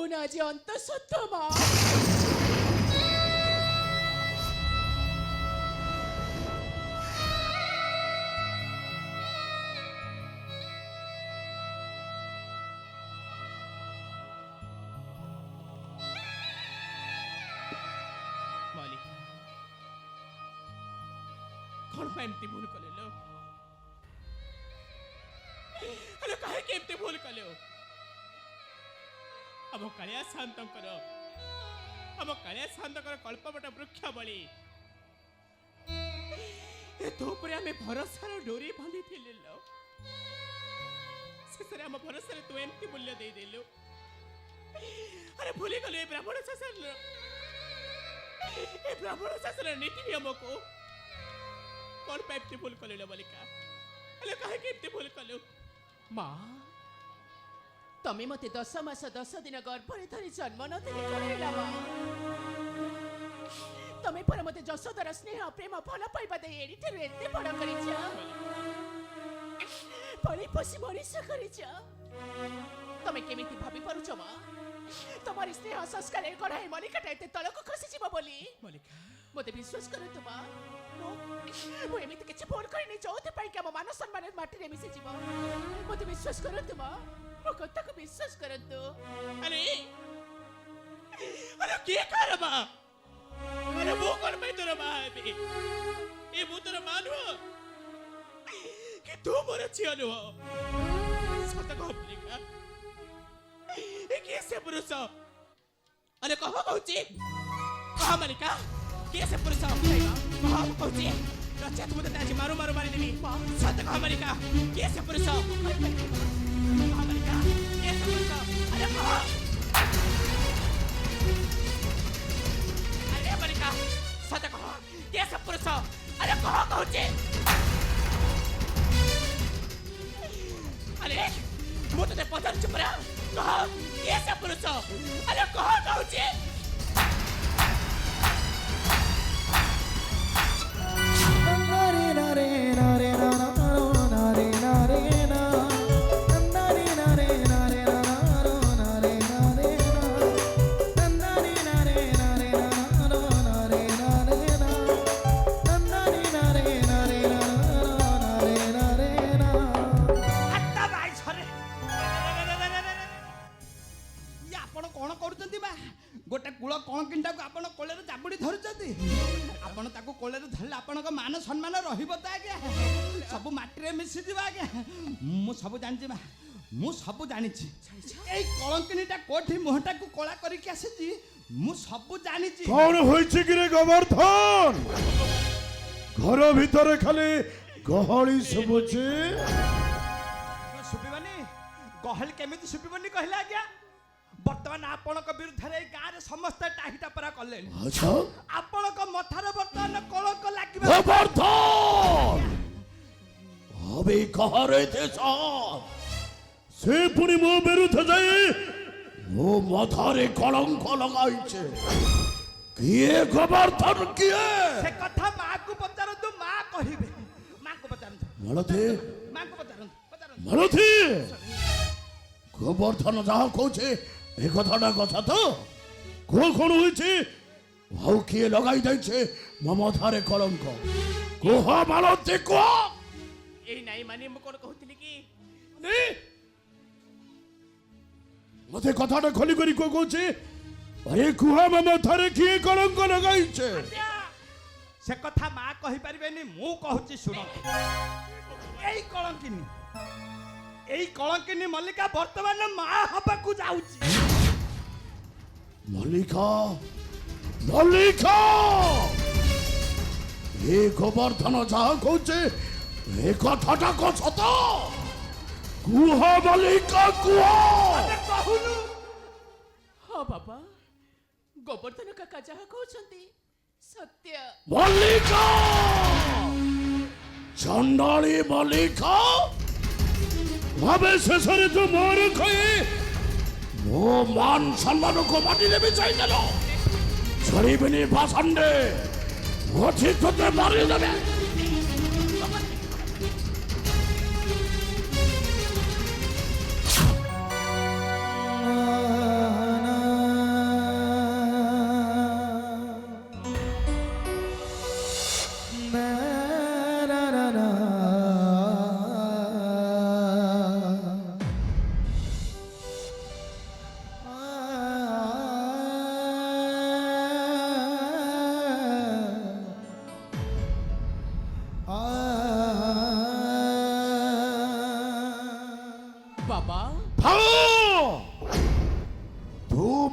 원하지 않다셨더만. मालिक कौन एमती भूल कले लो हेलो काहे के एमती भूल कले हो अब कालिया शांत करो अब कालिया शांत करो कल्पवट वृक्ष बली ए तो ऊपर हमें भरोसा रो डोरी बांधी थिले लो शेषरे हम भरोसा रे तू एमती मूल्य दे देलो अरे भूली गलो ए ब्राह्मण शासन ए ब्राह्मण शासन नीति नियम को कौन पैप्ति भूल कलो बालिका हेलो काहे के एमती भूल कलो ମା ତମେ ମତେ 10 ମାସ 10 ଦିନ ଗର୍ଭରେ ଧରି ଜନ୍ମ ନଦେଲେ କରେଇଲା ମା ତମେ ପରେ ମତେ ଯଶୋଦର ସ୍ନେହ ପ୍ରେମ ଭଲ ପାଇବା ଦେଇ ଏଡ଼ିଠାରୁ ଏତେ ବଡ଼ କରିଛ ପଳି ପୋଷି ମଣିଷ କରିଛ ତମେ କେମିତି ଭାବି ପାରୁଛ ମା ତମରି ସ୍ନେହ ସଂସ୍କାରରେ କଢ଼ାଇ ମଲିକାଟା ଏତେ ତଳକୁ ଖସିଯିବ ବୋଲି ମାଲିକା ମତେ ବିଶ୍ୱାସ କରନ୍ତୁ ମା ମୁଁ ଏମିତି କିଛି ଭୁଲ କରିନି ଯୋଉଥିପାଇଁ କି ଆମ ମାନ ସମ୍ମାନ ମାଟିରେ ମିଶିଯିବ ମତେ ବିଶ୍ୱାସ କରନ୍ତୁ ମା ମୋ କଥାକୁ ବିଶ୍ୱାସ କରନ୍ତୁ अरे अरे क्या कर बा अरे वो कौन मैं तेरा मां है बे ये वो तेरा मां हो कि तू मोर छियनु हो सत को प्लिका ये कैसे पुरुष अरे कहो कहूची कहा मालिका कैसे पुरुष कहा कहूची रचत मुझे आज मारू मारू मारी देवी सत कहा मालिका कैसे पुरुष कहा मालिका कैसे पुरुष अरे कहा अरे मालिका सत कहा कैसे पुरुष अरे कहा कहूची अरे मुझे तो पता चुप रहा कहा कैसे पुरुष अरे कहा कहूची गोटे कूल कण किंटा को आपण कोलेरे जाबुड़ी धरुचंती आपण ताको कोलेरे धरले आपण को मान सम्मान रहिबो त आज्ञा सब माटी रे मिसि दिबा आज्ञा मु सब जानछि बा मु सब जानिछि एई कलंकिनीटा कोठी मोहटा को कोला करी के आसीछि मु सब जानिछि कौन होइछि कि रे गोवर्धन घर भीतर खाली गहली सुबुछि सुबिबनी गहल केमिति सुबिबनी कहला आज्ञा बर्तमान आपणक विरुद्ध रे गाँ रे समस्त टाहिटा परा कले अच्छा आपणक मथार बर्तमान कलंक लागिबा गोवर्धन अबे कहरे थे से पुनी मो विरुद्ध जाई मो माथारे कलंक लगाइछे किए गोवर्धन किए से कथा मां को पचारंतु मां कहिबे मां को पचारंतु मालती मां को पचारंतु मालती गोवर्धन जहा कहछे ए कथाटा कथा तो कौन होइछे आउ किए लगाई दैछे मो माथारे कलंक कोह मालती को ए नाही माने मु कोन कहउतली की नहीं मते कथाटा खोली करी को कहछे अरे कुहा मामा थारे किए कलंक लगाइछे से कथा मां कहि परिबेनी मु कहूची सुनो एई कलंकिनी मल्लिका वर्तमान मां हबा को जाउची मल्लिका मल्लिका ए गोवर्धन जहा कहछे ए कथाटा को सत कुहा मल्लिका कुहा कहूनु ହଁ ବାବା ଗୋବର୍ଦ୍ଧନ କାକା ଯାହା କହୁଛନ୍ତି ସତ୍ୟ मल्लिका चंडाली मल्लिका भावे शेषरे तू मोर खई मो मान सम्मान को माटी देवी चाहिए छड़ीबिनी भाषणे मथि तोते मारी देवे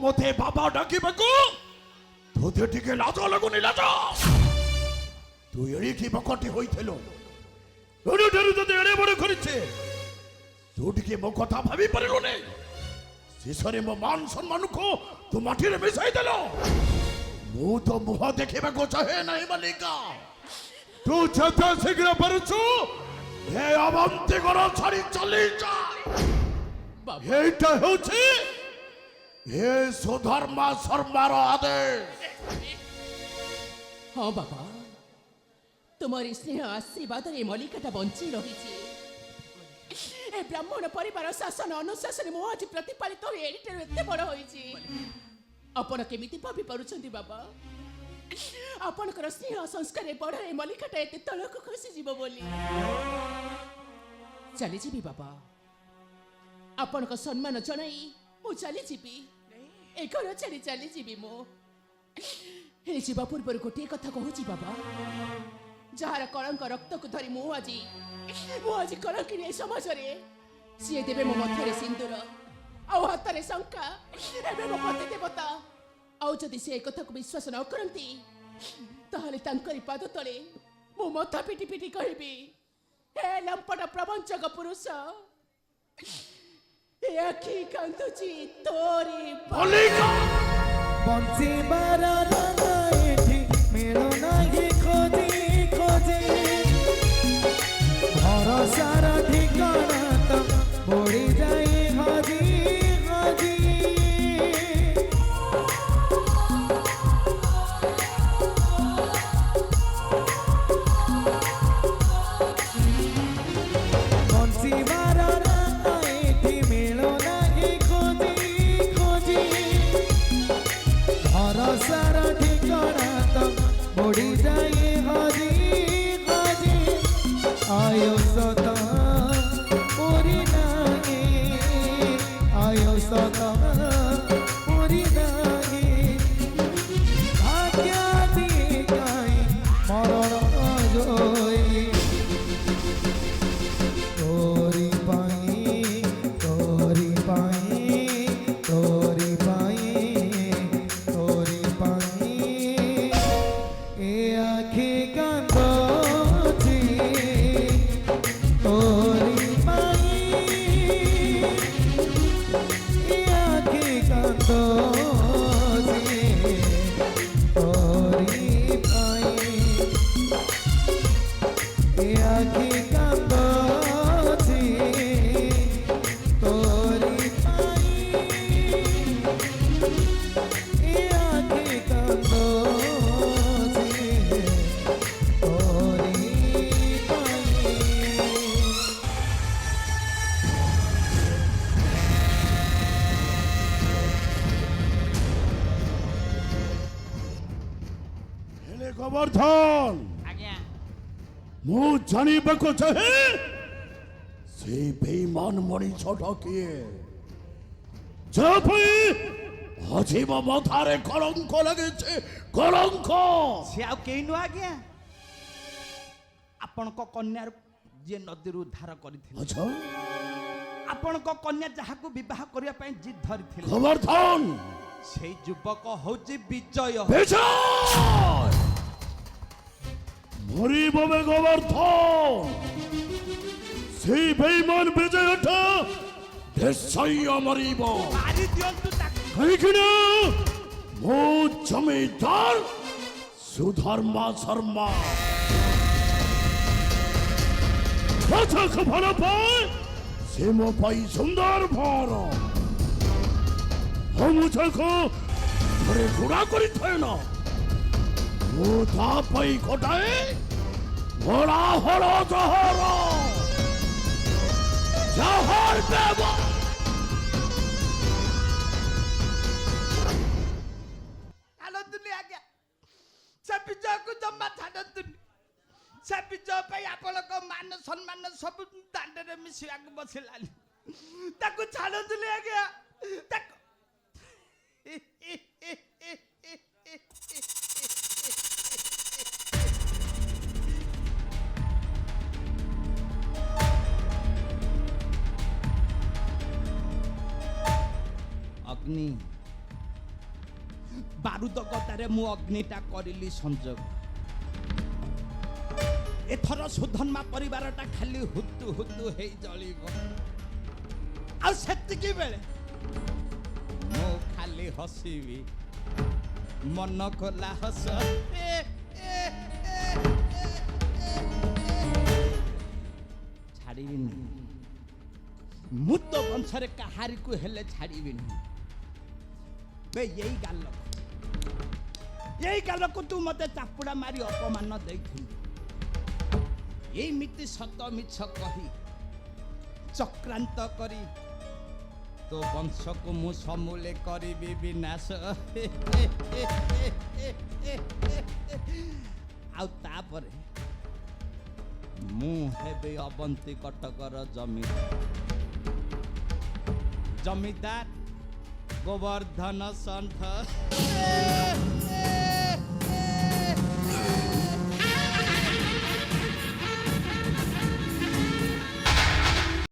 মতে বাবা ডাকিବାକୁ তোতে ଟିକେ লাজ লাগুନି লাজ তুই এড়িকি বকটি হইছিল এড়িটাରୁ যদি এড়ে বড় କରିছে ତୁ ଟିକେ ମୋ କଥା ଭାବି ପାରିଲୁ ନେ ଶେଷରେ ମୋ ମାନ ସମ୍ମାନକୁ ତୁ ମାଟିରେ ମିଶାଇ ଦେଲ ମୁଁ ତ ମୁହଁ ଦେଖିବାକୁ ଚାହେଁ ନାହିଁ ମାଲିକା ତୁ ଯେତେ ଶୀଘ୍ର ପାରୁଛୁ ଏ ଅବନ୍ତୀ ଘର ଛାଡ଼ି ଚାଲି ଯା এইটা হচ্ছে এ সুধর্মা শর্মার আদেশ ହଁ ବାବା ତୁମରି ସ୍ନେହ ଆଶୀର୍ବାଦରେ ମଲ୍ଲିକାଟା ବଞ୍ଚି ରହିଛି ଏ ବ୍ରାହ୍ମଣ ପରିବାର ଶାସନ ଅନୁଶାସନ ମୁଁ ଆଜି ପ୍ରତିପାଳିତ ହୋଇ ଏଡ଼ିଟାରୁ ଏତେ ବଡ଼ ହୋଇଛି ଆପଣ କେମିତି ଭାବି ପାରୁଛନ୍ତି ବାବା ଆପଣଙ୍କର ସ୍ନେହ ସଂସ୍କାରରେ ବଡ଼ ଏ ମଲ୍ଲିକାଟା ଏତେ ତଳକୁ ଖସିଯିବ ବୋଲି ଚାଲିଯିବି ବାବା ଆପଣଙ୍କ ସମ୍ମାନ ଜଣାଇ ମୁଁ ଚାଲିଯିବି ଏ ଘର ଛାଡ଼ି ଚାଲିଯିବି ମୁଁ ହେଲେ ଯିବା ପୂର୍ବରୁ ଗୋଟିଏ କଥା କହୁଛି ବାବା ଯାହାର କଳଙ୍କ ରକ୍ତକୁ ଧରି ମୁଁ ଆଜି କଳଙ୍କିଣୀ ଏ ସମାଜରେ ସିଏ ଦେବେ ମୋ ମଥାରେ ସିନ୍ଦୁର ଆଉ ହାତରେ ଶଙ୍ଖା ଏବେ ମୋ ପତି ଦେବତା ଆଉ ଯଦି ସେ ଏ କଥାକୁ ବିଶ୍ୱାସ ନ କରନ୍ତି ତାହେଲେ ତାଙ୍କରି ପାଦ ତଳେ ମୁଁ ମଥା ପିଟି ପିଟି କହିବି ହେ ଲମ୍ପଟ ପ୍ରବଞ୍ଚକ ପୁରୁଷ ଏ ଆଖି କାନ୍ଦୁଛି ତୋରି মল্লিকা বঞ্চিবার রানা এঠি মেলো নাহি খোঁজি খোঁজি ভরসার ঠিকানা তো পড়ি যাই হাজি হাজি বঞ্চিবার রানা এঠি মেলো নাহি খোঁজি খোঁজি ভরসার ঠিকানা তো পড়ি যাই হাজি হাজি আয়ুষ তো পুরি নাহি আয়ুষ তো পুরি নাহি ভাগ্য দিগাই মরণ জয় তোরি পাই তোরি পাই তোরি পাই তোরি পাই এ আখি কান্দছি তোরি পাই এ আখি কান্দছি তোরি পাই এ আখি কান্দছি তোরি পাই এ আখি কান্দছি তোরি পাই ହେଲେ ଗୋବର୍ଦ୍ଧନ ଆଜ୍ଞା ମୁଁ ଜାଣିବାକୁ ଚାହେଁ ସେ ବେଇମାନ ମଣିଷଟା କିଏ ଯାହା ପାଇଁ ଆଜି ମୋ ମଥାରେ କଳଙ୍କ ଲାଗିଛି କଳଙ୍କ ସେ ଆଉ କେହି ନୁହଁ ଆଜ୍ଞା ଆପଣଙ୍କ କନ୍ୟାରୁ ଯିଏ ନଦୀରୁ ଉଦ୍ଧାର କରିଥିଲେ ଆଚ୍ଛା ଆପଣଙ୍କ କନ୍ୟା ଯାହାକୁ ବିବାହ କରିବା ପାଇଁ ଜିଦ୍ ଧରିଥିଲେ ଗୋବର୍ଦ୍ଧନ ସେଇ ଯୁବକ ହଉଛି ବିଜୟ ବିଜୟ মরিব বে গোবর্ধন সেই বেইমান বিজয়টা নিশ্চয় মরিব ମାରି ଦିଅନ୍ତୁ ତାକୁ কাহিଁକି ନା ମୋ ଜମିଦାର ସୁଧର୍ମା ଶର୍ମା ପ୍ରଥମ ଭଲ ପାଏ ସେ ମୋ ପାଇଁ ସୁନ୍ଦର ଭର ମୁଁ ତାକୁ ଘରେ ଘୋଡ଼ା କରିଥାଏ ନା ମୁଁ ତା ପାଇଁ ଗୋଟାଏ ଘୋଡ଼ା ହଳ ଜହର ଜହର ଦେବ ଛାଡ଼ନ୍ତୁନି ଆଜ୍ଞା ସେ ବିଜୟକୁ ଜମା ଛାଡ଼ନ୍ତୁନି ସେ ବିଜୟ ପାଇଁ ଆପଣଙ୍କ ମାନ ସମ୍ମାନ ସବୁ ଦାଣ୍ଡରେ ମିଶିବାକୁ ବସିଲାନି ତାକୁ ଛାଡ଼ନ୍ତୁନି ଆଜ୍ଞା ତାକୁ ଅଗ୍ନି ବାରୁଦ ଗଦାରେ ମୁଁ ଅଗ୍ନିଟା କରିଲି ସଂଯୋଗ। ଏଥର ସୁଧନ୍ମା ପରିବାରଟା ଖାଲି ହୁତୁ ହୁତୁ ହେଇ ଜଳିବ। ଆଉ ସେତିକି ବେଳେ ମୁଁ ଖାଲି ହସିବି, ମନ ଖୋଲା ହସ। ଛାଡ଼ିବିନି, ମୁଁ ତ ବଂଶରେ କାହାରିକୁ ହେଲେ ଛାଡ଼ିବିନି। ବେ ଏଇ ଗାଲକୁ ତୁ ମତେ ଚାପୁଡ଼ା ମାରି ଅପମାନ ଦେଇଥିଲୁ। ଏମିତି ସତ ମିଛ କହି ଚକ୍ରାନ୍ତ କରି ତୋ ବଂଶକୁ ମୁଁ ସମୂଳେ କରିବି ବିନାଶ। ଆଉ ତାପରେ ମୁଁ ହେବି ଅବନ୍ତୀ କଟକର ଜମିଦାର ଗୋବର୍ଦ୍ଧନ ଷଣ୍ଢ।